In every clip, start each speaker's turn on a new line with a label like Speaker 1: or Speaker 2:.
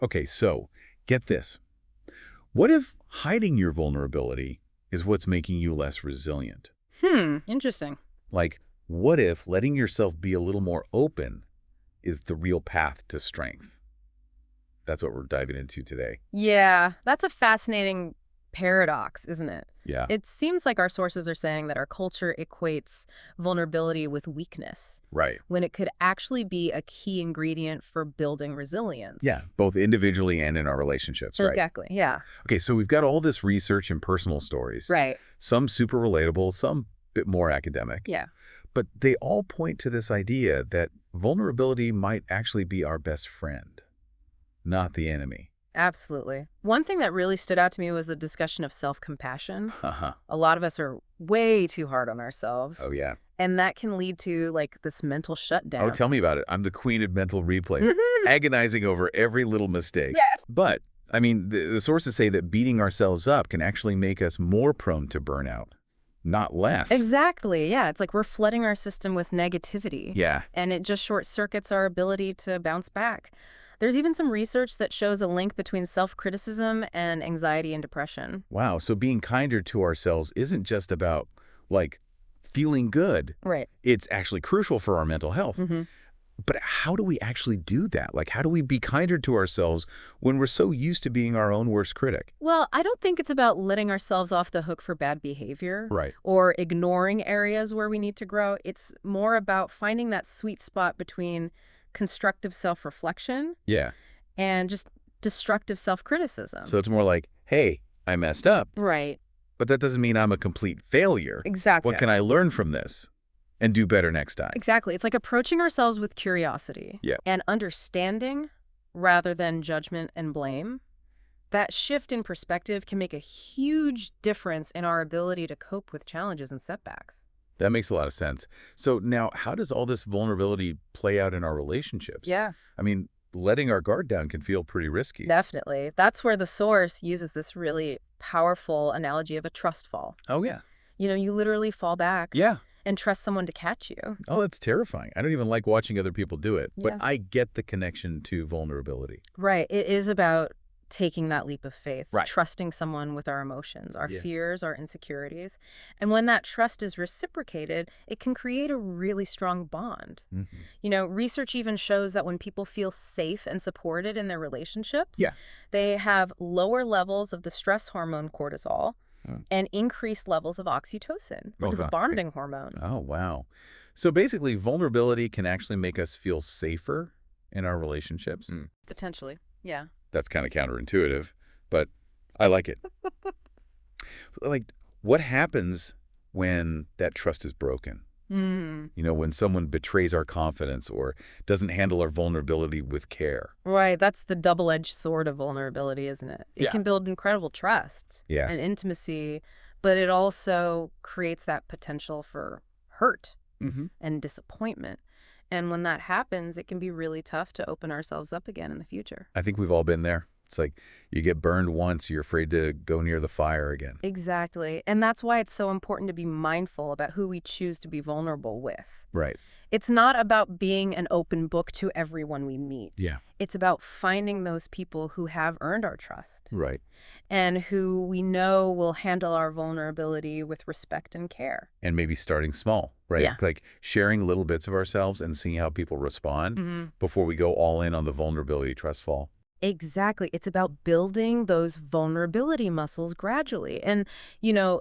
Speaker 1: Okay, so get this. What if hiding your vulnerability is what's making you less resilient?
Speaker 2: Interesting.
Speaker 1: Like, what if letting yourself be a little more open is the real path to strength? That's what we're diving into today.
Speaker 2: Yeah, that's a fascinating paradox, isn't it?
Speaker 1: Yeah,
Speaker 2: It seems like our sources are saying that our culture equates vulnerability with weakness,
Speaker 1: right.
Speaker 2: when it could actually be a key ingredient for building
Speaker 1: Yeah,
Speaker 2: resilience.
Speaker 1: both individually and in our relationships, right?
Speaker 2: Exactly. Yeah.
Speaker 1: Okay, so we've got all this research and personal stories,
Speaker 2: Right.
Speaker 1: some super relatable, some bit more academic,
Speaker 2: Yeah.
Speaker 1: but they all point to this idea that vulnerability might actually be our best friend, not the enemy.
Speaker 2: Absolutely. One thing that really stood out to me was the discussion of self-compassion.
Speaker 1: Uh-huh.
Speaker 2: A lot of us are way too hard on ourselves,
Speaker 1: Oh, yeah.
Speaker 2: and that can lead to like this mental
Speaker 1: Oh,
Speaker 2: shutdown.
Speaker 1: tell me about it. I'm the queen of mental replays,
Speaker 2: Mhm.
Speaker 1: agonizing over every little mistake.
Speaker 2: Yeah.
Speaker 1: But, I mean, the sources say that beating ourselves up can actually make us more prone to burnout, not less.
Speaker 2: Exactly. Yeah. It's like we're flooding our system with negativity,
Speaker 1: Yeah.
Speaker 2: and it just short circuits our ability to bounce back. There's even some research that shows a link between self-criticism and anxiety and depression.
Speaker 1: Wow. So being kinder to ourselves isn't just about, like, feeling good.
Speaker 2: Right.
Speaker 1: It's actually crucial for our mental health.
Speaker 2: hmm
Speaker 1: But how do we actually do that? Like, how do we be kinder to ourselves when we're so used to being our own worst critic?
Speaker 2: Well, I don't think it's about letting ourselves off the hook for bad behavior
Speaker 1: Right.
Speaker 2: or ignoring areas where we need to grow. It's more about finding that sweet spot between constructive self-reflection
Speaker 1: Yeah.
Speaker 2: and just destructive self-criticism.
Speaker 1: So it's more like, hey, I messed up,
Speaker 2: Right.
Speaker 1: but that doesn't mean I'm a complete failure.
Speaker 2: Exactly.
Speaker 1: What can I learn from this and do better next time?
Speaker 2: Exactly. It's like approaching ourselves with curiosity
Speaker 1: Yeah.
Speaker 2: and understanding rather than judgment and blame. That shift in perspective can make a huge difference in our ability to cope with challenges and setbacks.
Speaker 1: That makes a lot of sense. So now, how does all this vulnerability play out in our relationships?
Speaker 2: Yeah,
Speaker 1: I mean, letting our guard down can feel pretty risky.
Speaker 2: definitely. That's where the source uses this really powerful analogy of a trust fall.
Speaker 1: Oh, yeah.
Speaker 2: You literally fall back
Speaker 1: Yeah.
Speaker 2: and trust someone to catch you.
Speaker 1: Oh, that's terrifying. I don't even like watching other people do it, but
Speaker 2: Yeah.
Speaker 1: I get the connection to vulnerability.
Speaker 2: Right. It is about taking that leap of faith,
Speaker 1: Right.
Speaker 2: trusting someone with our emotions, our
Speaker 1: Yeah.
Speaker 2: fears, our insecurities. And when that trust is reciprocated, it can create a really strong bond.
Speaker 1: Hmm.
Speaker 2: Research even shows that when people feel safe and supported in their relationships,
Speaker 1: Yeah.
Speaker 2: they have lower levels of the stress hormone cortisol
Speaker 1: Oh,
Speaker 2: and increased levels of oxytocin, which is a
Speaker 1: God.
Speaker 2: bonding hormone.
Speaker 1: Oh, wow. So basically, vulnerability can actually make us feel safer in our relationships.
Speaker 2: Potentially. Yeah.
Speaker 1: That's kind of counterintuitive, but I like it. Like, what happens when that trust is broken? When someone betrays our confidence or doesn't handle our vulnerability with care.
Speaker 2: Right. That's the double-edged sword of vulnerability, isn't it? It
Speaker 1: Yeah.
Speaker 2: can build incredible trust and
Speaker 1: Yes.
Speaker 2: intimacy, but it also creates that potential for hurt
Speaker 1: Hmm.
Speaker 2: and disappointment. And when that happens, it can be really tough to open ourselves up again in the future.
Speaker 1: I think we've all been there. It's like you get burned once, you're afraid to go near the fire again.
Speaker 2: Exactly. And that's why it's so important to be mindful about who we choose to be vulnerable with.
Speaker 1: Right.
Speaker 2: It's not about being an open book to everyone we meet.
Speaker 1: Yeah.
Speaker 2: It's about finding those people who have earned our trust
Speaker 1: Right.
Speaker 2: and who we know will handle our vulnerability with respect and care.
Speaker 1: And maybe starting small, right?
Speaker 2: Yeah.
Speaker 1: Like sharing little bits of ourselves and seeing how people respond
Speaker 2: hmm
Speaker 1: before we go all in on the vulnerability trust fall.
Speaker 2: Exactly. It's about building those vulnerability muscles gradually. And,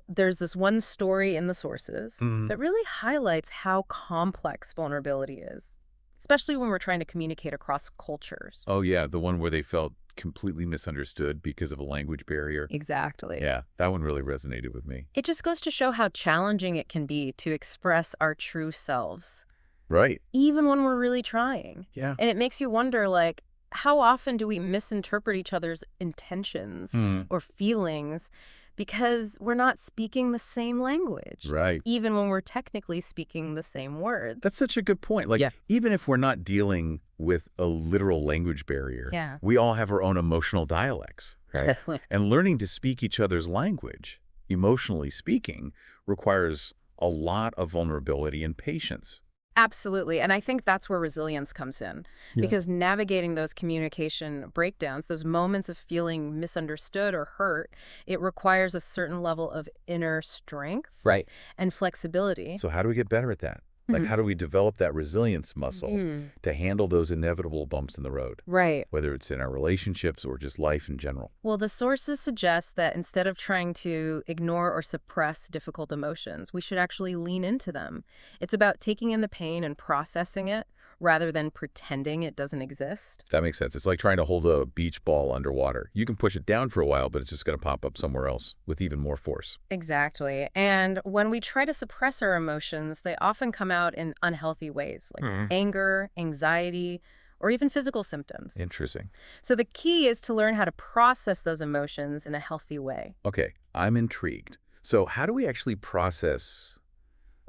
Speaker 2: there's this one story in the sources
Speaker 1: Mhm.
Speaker 2: that really highlights how complex vulnerability is, especially when we're trying to communicate across cultures.
Speaker 1: Oh, yeah. The one where they felt completely misunderstood because of a language barrier.
Speaker 2: Exactly.
Speaker 1: Yeah. That one really resonated with me.
Speaker 2: It just goes to show how challenging it can be to express our true selves,
Speaker 1: Right.
Speaker 2: even when we're really trying.
Speaker 1: Yeah.
Speaker 2: And it makes you wonder, like, how often do we misinterpret each other's intentions
Speaker 1: Hmm.
Speaker 2: or feelings because we're not speaking the same language,
Speaker 1: Right.
Speaker 2: even when we're technically speaking the same words?
Speaker 1: That's such a good point. Like,
Speaker 2: Yeah.
Speaker 1: even if we're not dealing with a literal language barrier,
Speaker 2: Yeah.
Speaker 1: we all have our own emotional dialects, right? And learning to speak each other's language, emotionally speaking, requires a lot of vulnerability and patience.
Speaker 2: Absolutely. And I think that's where resilience comes in.
Speaker 1: Yeah.
Speaker 2: Because navigating those communication breakdowns, those moments of feeling misunderstood or hurt, it requires a certain level of inner strength
Speaker 1: Right.
Speaker 2: and flexibility.
Speaker 1: So how do we get better at that? Like,
Speaker 2: Mhm.
Speaker 1: how do we develop that resilience muscle
Speaker 2: Mm,
Speaker 1: to handle those inevitable bumps in the road,
Speaker 2: right.
Speaker 1: whether it's in our relationships or just life in general?
Speaker 2: Well, the sources suggest that instead of trying to ignore or suppress difficult emotions, we should actually lean into them. It's about taking in the pain and processing it rather than pretending it doesn't exist.
Speaker 1: That makes sense. It's like trying to hold a beach ball underwater. You can push it down for a while, but it's just going to pop up somewhere else with even more force.
Speaker 2: Exactly. And when we try to suppress our emotions, they often come out in unhealthy ways, like
Speaker 1: Mhm.
Speaker 2: anger, anxiety, or even physical symptoms.
Speaker 1: Interesting.
Speaker 2: So the key is to learn how to process those emotions in a healthy way.
Speaker 1: Okay, I'm intrigued. So how do we actually process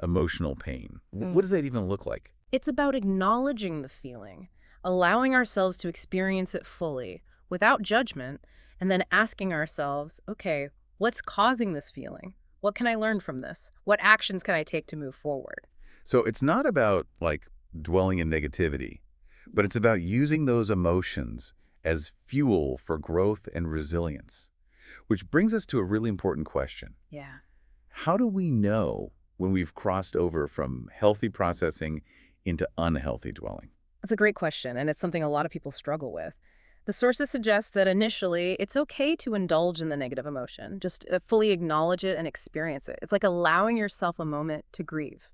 Speaker 1: emotional pain? What does that even look like?
Speaker 2: It's about acknowledging the feeling, allowing ourselves to experience it fully, without judgment, and then asking ourselves, okay, what's causing this feeling? What can I learn from this? What actions can I take to move forward?
Speaker 1: So it's not about like dwelling in negativity, but it's about using those emotions as fuel for growth and resilience, which brings us to a really important question.
Speaker 2: Yeah.
Speaker 1: How do we know when we've crossed over from healthy processing into unhealthy dwelling?
Speaker 2: That's a great question, and it's something a lot of people struggle with. The sources suggest that initially it's okay to indulge in the negative emotion, just fully acknowledge it and experience it. It's like allowing yourself a moment to grieve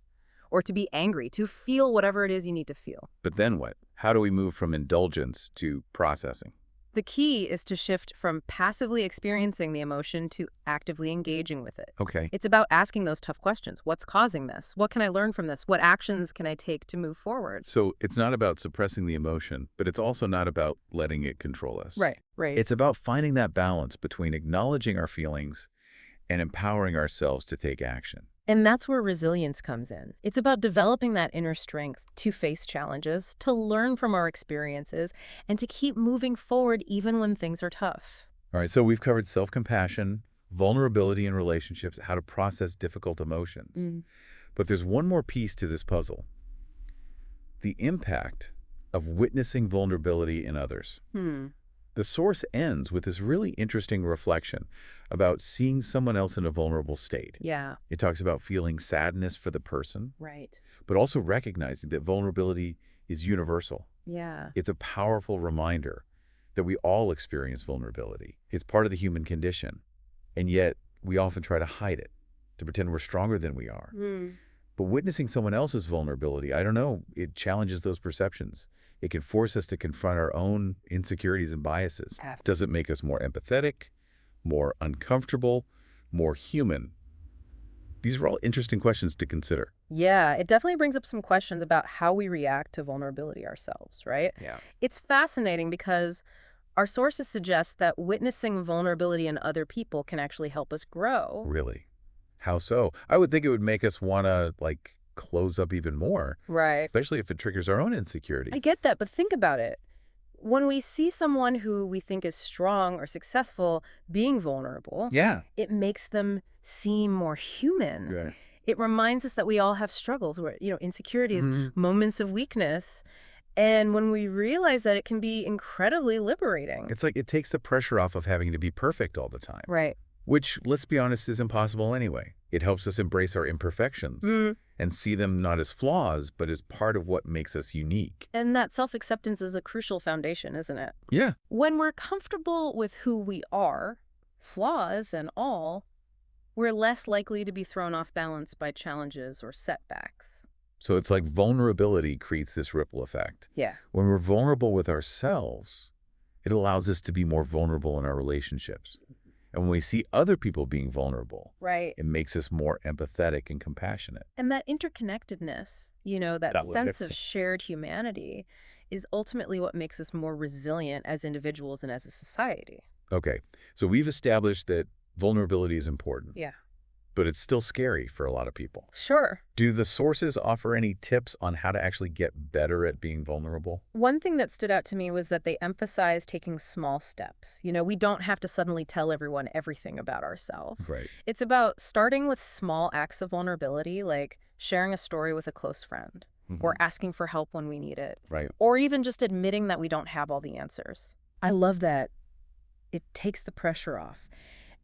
Speaker 2: or to be angry, to feel whatever it is you need to feel.
Speaker 1: But then what? How do we move from indulgence to processing?
Speaker 2: The key is to shift from passively experiencing the emotion to actively engaging with it.
Speaker 1: Okay.
Speaker 2: It's about asking those tough questions. What's causing this? What can I learn from this? What actions can I take to move forward?
Speaker 1: So it's not about suppressing the emotion, but it's also not about letting it control us.
Speaker 2: Right.
Speaker 1: It's about finding that balance between acknowledging our feelings and empowering ourselves to take action.
Speaker 2: And that's where resilience comes in. It's about developing that inner strength to face challenges, to learn from our experiences, and to keep moving forward even when things are tough.
Speaker 1: All right, so we've covered self-compassion, vulnerability in relationships, how to process difficult emotions.
Speaker 2: Mm.
Speaker 1: But there's one more piece to this puzzle: the impact of witnessing vulnerability in others.
Speaker 2: Hmm.
Speaker 1: The source ends with this really interesting reflection about seeing someone else in a vulnerable state.
Speaker 2: Yeah.
Speaker 1: It talks about feeling sadness for the person,
Speaker 2: Right.
Speaker 1: but also recognizing that vulnerability is universal.
Speaker 2: Yeah.
Speaker 1: It's a powerful reminder that we all experience vulnerability. It's part of the human condition, and yet we often try to hide it, to pretend we're stronger than we are.
Speaker 2: Mm.
Speaker 1: But witnessing someone else's vulnerability, I don't know, it challenges those perceptions. It can force us to confront our own insecurities and biases. Does it make us more empathetic, more uncomfortable, more human? These are all interesting questions to consider.
Speaker 2: Yeah, it definitely brings up some questions about how we react to vulnerability ourselves, right?
Speaker 1: Yeah.
Speaker 2: It's fascinating because our sources suggest that witnessing vulnerability in other people can actually help us grow.
Speaker 1: Really? How so? I would think it would make us want to, like, close up even more,
Speaker 2: Right.
Speaker 1: especially if it triggers our own
Speaker 2: I
Speaker 1: insecurities.
Speaker 2: get that, but think about it. When we see someone who we think is strong or successful being vulnerable,
Speaker 1: Yeah.
Speaker 2: it makes them seem more human.
Speaker 1: Right.
Speaker 2: It reminds us that we all have struggles, where, insecurities,
Speaker 1: Mhm.
Speaker 2: moments of weakness. And when we realize that, it can be incredibly liberating.
Speaker 1: It's like it takes the pressure off of having to be perfect all the time,
Speaker 2: Right.
Speaker 1: which, let's be honest, is impossible anyway. It helps us embrace our imperfections
Speaker 2: Mm.
Speaker 1: and see them not as flaws, but as part of what makes us unique.
Speaker 2: And that self-acceptance is a crucial foundation, isn't it?
Speaker 1: Yeah.
Speaker 2: When we're comfortable with who we are, flaws and all, we're less likely to be thrown off balance by challenges or setbacks.
Speaker 1: So it's like vulnerability creates this ripple effect.
Speaker 2: Yeah.
Speaker 1: When we're vulnerable with ourselves, it allows us to be more vulnerable in our relationships. And when we see other people being vulnerable,
Speaker 2: Right.
Speaker 1: it makes us more empathetic and compassionate.
Speaker 2: And that interconnectedness, that
Speaker 1: That would-
Speaker 2: sense of
Speaker 1: that's-
Speaker 2: shared humanity is ultimately what makes us more resilient as individuals and as a society.
Speaker 1: Okay, so we've established that vulnerability is important,
Speaker 2: Yeah.
Speaker 1: but it's still scary for a lot of people.
Speaker 2: Sure.
Speaker 1: Do the sources offer any tips on how to actually get better at being vulnerable?
Speaker 2: One thing that stood out to me was that they emphasize taking small steps. We don't have to suddenly tell everyone everything about ourselves.
Speaker 1: Right.
Speaker 2: It's about starting with small acts of vulnerability, like sharing a story with a close friend. or asking for help when we need it,
Speaker 1: Right.
Speaker 2: or even just admitting that we don't have all the answers. I love that. It takes the pressure off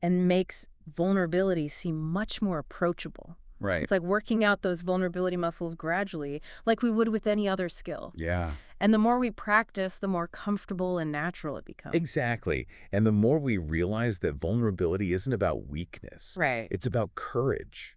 Speaker 2: and makes vulnerability seem much more approachable.
Speaker 1: Right.
Speaker 2: It's like working out those vulnerability muscles gradually, like we would with any other skill.
Speaker 1: Yeah.
Speaker 2: And the more we practice, the more comfortable and natural it becomes.
Speaker 1: Exactly. And the more we realize that vulnerability isn't about weakness,
Speaker 2: Right.
Speaker 1: it's about courage.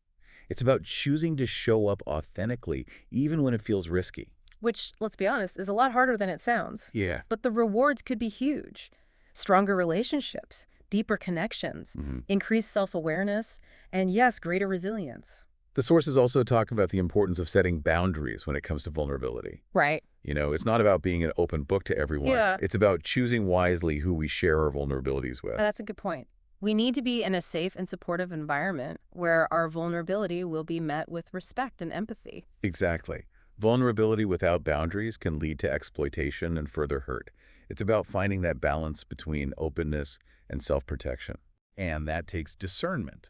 Speaker 1: It's about choosing to show up authentically, even when it feels risky.
Speaker 2: Which, let's be honest, is a lot harder than it sounds.
Speaker 1: Yeah.
Speaker 2: But the rewards could be huge. Stronger relationships, deeper connections, increased self-awareness, and yes, greater resilience.
Speaker 1: The sources also talk about the importance of setting boundaries when it comes to vulnerability.
Speaker 2: Right.
Speaker 1: It's not about being an open book to everyone.
Speaker 2: Yeah.
Speaker 1: It's about choosing wisely who we share our vulnerabilities with.
Speaker 2: That's a good point. We need to be in a safe and supportive environment where our vulnerability will be met with respect and empathy.
Speaker 1: Exactly. Vulnerability without boundaries can lead to exploitation and further hurt. It's about finding that balance between openness and self-protection. And that takes discernment,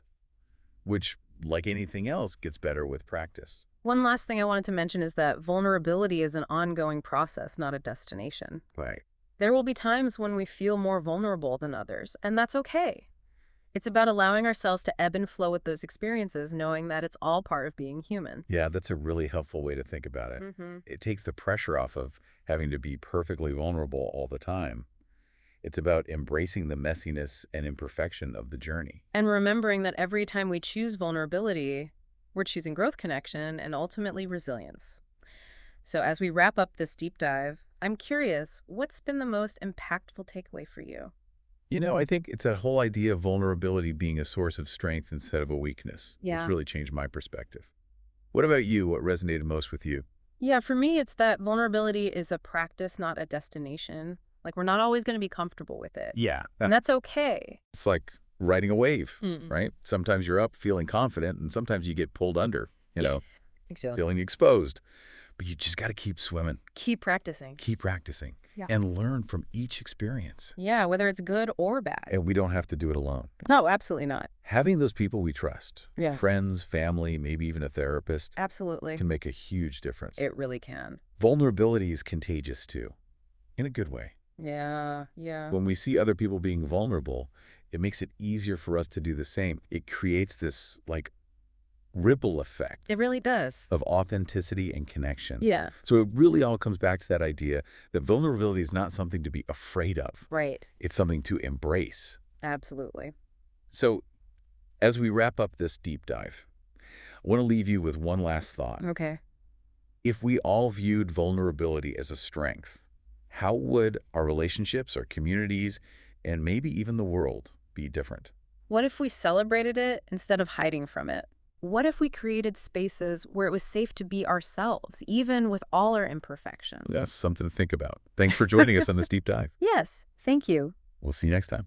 Speaker 1: which, like anything else, gets better with practice.
Speaker 2: One last thing I wanted to mention is that vulnerability is an ongoing process, not a destination.
Speaker 1: Right.
Speaker 2: There will be times when we feel more vulnerable than others, and that's okay. It's about allowing ourselves to ebb and flow with those experiences, knowing that it's all part of being human.
Speaker 1: Yeah, that's a really helpful way to think about it. It takes the pressure off of having to be perfectly vulnerable all the time. It's about embracing the messiness and imperfection of the journey.
Speaker 2: And remembering that every time we choose vulnerability, we're choosing growth, connection, and ultimately resilience. So as we wrap up this deep dive, I'm curious, what's been the most impactful takeaway for you?
Speaker 1: I think it's that whole idea of vulnerability being a source of strength instead of a weakness.
Speaker 2: Yeah.
Speaker 1: It's really changed my perspective. What about you? What resonated most with you?
Speaker 2: Yeah, for me, it's that vulnerability is a practice, not a destination. Like, we're not always going to be comfortable with it.
Speaker 1: Yeah.
Speaker 2: And that's okay.
Speaker 1: It's like riding a wave,
Speaker 2: Mm.
Speaker 1: right? Sometimes you're up feeling confident, and sometimes you get pulled under,
Speaker 2: Yes, exactly.
Speaker 1: feeling exposed. But you just got to keep swimming,
Speaker 2: Keep practicing.
Speaker 1: keep practicing,
Speaker 2: Yeah.
Speaker 1: and learn from each experience.
Speaker 2: Yeah, whether it's good or bad.
Speaker 1: And we don't have to do it alone.
Speaker 2: No, absolutely not.
Speaker 1: Having those people we trust,
Speaker 2: Yeah.
Speaker 1: friends, family, maybe even a therapist,
Speaker 2: Absolutely.
Speaker 1: can make a huge difference.
Speaker 2: It really can.
Speaker 1: Vulnerability is contagious too, in a good way.
Speaker 2: Yeah, yeah.
Speaker 1: When we see other people being vulnerable, it makes it easier for us to do the same. It creates this, ripple effect
Speaker 2: It really does.
Speaker 1: of authenticity and connection.
Speaker 2: Yeah.
Speaker 1: So it really all comes back to that idea that vulnerability is not something to be afraid of.
Speaker 2: Right.
Speaker 1: It's something to embrace.
Speaker 2: Absolutely.
Speaker 1: So as we wrap up this deep dive, I want to leave you with one last thought.
Speaker 2: Okay.
Speaker 1: If we all viewed vulnerability as a strength, how would our relationships, our communities, and maybe even the world be different?
Speaker 2: What if we celebrated it instead of hiding from it? What if we created spaces where it was safe to be ourselves, even with all our imperfections?
Speaker 1: That's something to think about. Thanks for joining us on this deep dive.
Speaker 2: Yes. Thank you.
Speaker 1: We'll see you next time.